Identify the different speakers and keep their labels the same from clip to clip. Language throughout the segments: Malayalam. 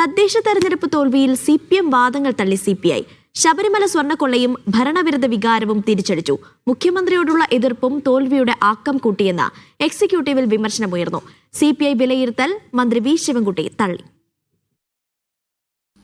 Speaker 1: തദ്ദേശ തെരഞ്ഞെടുപ്പ് തോൽവിയിൽ CPM വാദങ്ങൾ തള്ളി CPI. ശബരിമല സ്വർണ്ണക്കൊള്ളയും ഭരണവിരുദ്ധ വികാരവും തിരിച്ചടിച്ചു. മുഖ്യമന്ത്രിയോടുള്ള എതിർപ്പും തോൽവിയുടെ ആക്കം കൂട്ടിയെന്ന് എക്സിക്യൂട്ടീവിൽ വിമർശനമുയർന്നു. CPI വിലയിരുത്തൽ മന്ത്രി വി ശിവൻകുട്ടി തള്ളി.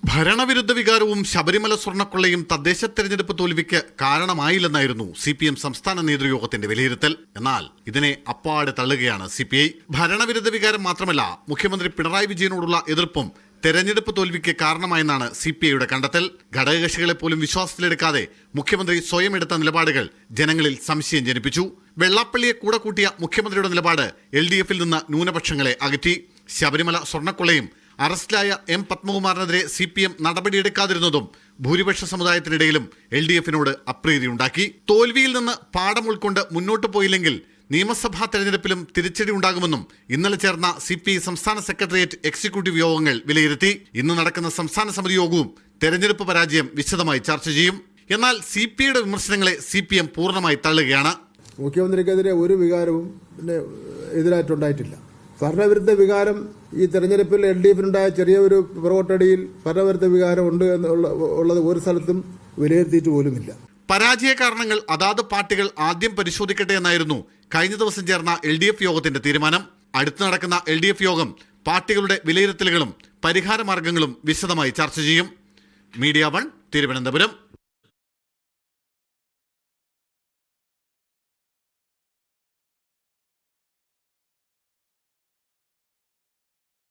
Speaker 2: ഭരണവിരുദ്ധ വികാരവും ശബരിമല സ്വർണ്ണക്കൊള്ളയും തദ്ദേശ തെരഞ്ഞെടുപ്പ് തോൽവിക്ക് കാരണമായില്ലെന്നായിരുന്നു CPM സംസ്ഥാന നേതൃയോഗത്തിന്റെ വിലയിരുത്തൽ. എന്നാൽ ഇതിനെ അപ്പാടെ തള്ളുകയാണ് CPI. ഭരണവിരുദ്ധ വികാരം മാത്രമല്ല, മുഖ്യമന്ത്രി പിണറായി വിജയനോടുള്ള എതിർപ്പും തെരഞ്ഞെടുപ്പ് തോൽവിക്ക് കാരണമായെന്നാണ് CPIയുടെ കണ്ടെത്തൽ. ഘടകകക്ഷികളെ പോലും വിശ്വാസത്തിലെടുക്കാതെ മുഖ്യമന്ത്രി സ്വയം എടുത്ത നിലപാടുകൾ ജനങ്ങളിൽ സംശയം ജനിപ്പിച്ചു. വെള്ളാപ്പള്ളിയെ കൂടെ കൂട്ടിയ മുഖ്യമന്ത്രിയുടെ നിലപാട് LDFിൽ നിന്ന് ന്യൂനപക്ഷങ്ങളെ അകറ്റി. ശബരിമല സ്വർണ്ണക്കൊള്ളയും അറസ്റ്റിലായ M പത്മകുമാറിനെതിരെ CPM നടപടിയെടുക്കാതിരുന്നതും ഭൂരിപക്ഷ സമുദായത്തിനിടയിലും LDFിനോട് അപ്രീതിയുണ്ടാക്കി. തോൽവിയിൽ നിന്ന് പാഠം ഉൾക്കൊണ്ട് മുന്നോട്ട് പോയില്ലെങ്കിൽ നിയമസഭാ തെരഞ്ഞെടുപ്പിലും തിരിച്ചടി ഉണ്ടാകുമെന്നും ഇന്നലെ ചേർന്ന CPI സംസ്ഥാന സെക്രട്ടേറിയറ്റ് എക്സിക്യൂട്ടീവ് യോഗങ്ങൾ വിലയിരുത്തി. ഇന്ന് നടക്കുന്ന സംസ്ഥാന സമിതി യോഗവും തെരഞ്ഞെടുപ്പ് പരാജയം വിശദമായി ചർച്ച ചെയ്യും. എന്നാൽ CPIയുടെ വിമർശനങ്ങളെ CPM പൂർണ്ണമായി തള്ളുകയാണ്.
Speaker 3: മുഖ്യമന്ത്രിക്കെതിരെ ഒരു വികാരവും എതിരായിട്ടുണ്ടായിട്ടില്ല. ഭരണവിരുദ്ധ വികാരം ഈ തെരഞ്ഞെടുപ്പിൽ LDFിനുണ്ടായ ചെറിയ ഒരു പുറകോട്ടടിയിൽ ഭരണവിരുദ്ധ വികാരം ഉണ്ട് എന്നുള്ളത് ഒരു സ്ഥലത്തും വിലയിരുത്തിയിട്ട് പോലുമില്ല.
Speaker 2: പരാജയ കാരണങ്ങൾ അതാത് പാർട്ടികൾ ആദ്യം പരിശോധിക്കട്ടെ എന്നായിരുന്നു കഴിഞ്ഞ ദിവസം ചേർന്ന LDF യോഗത്തിന്റെ തീരുമാനം. അടുത്ത് നടക്കുന്ന LDF യോഗം പാർട്ടികളുടെ വിലയിരുത്തലുകളും പരിഹാര മാർഗങ്ങളും വിശദമായി ചർച്ച ചെയ്യും. മീഡിയ 1 തിരുവനന്തപുരം.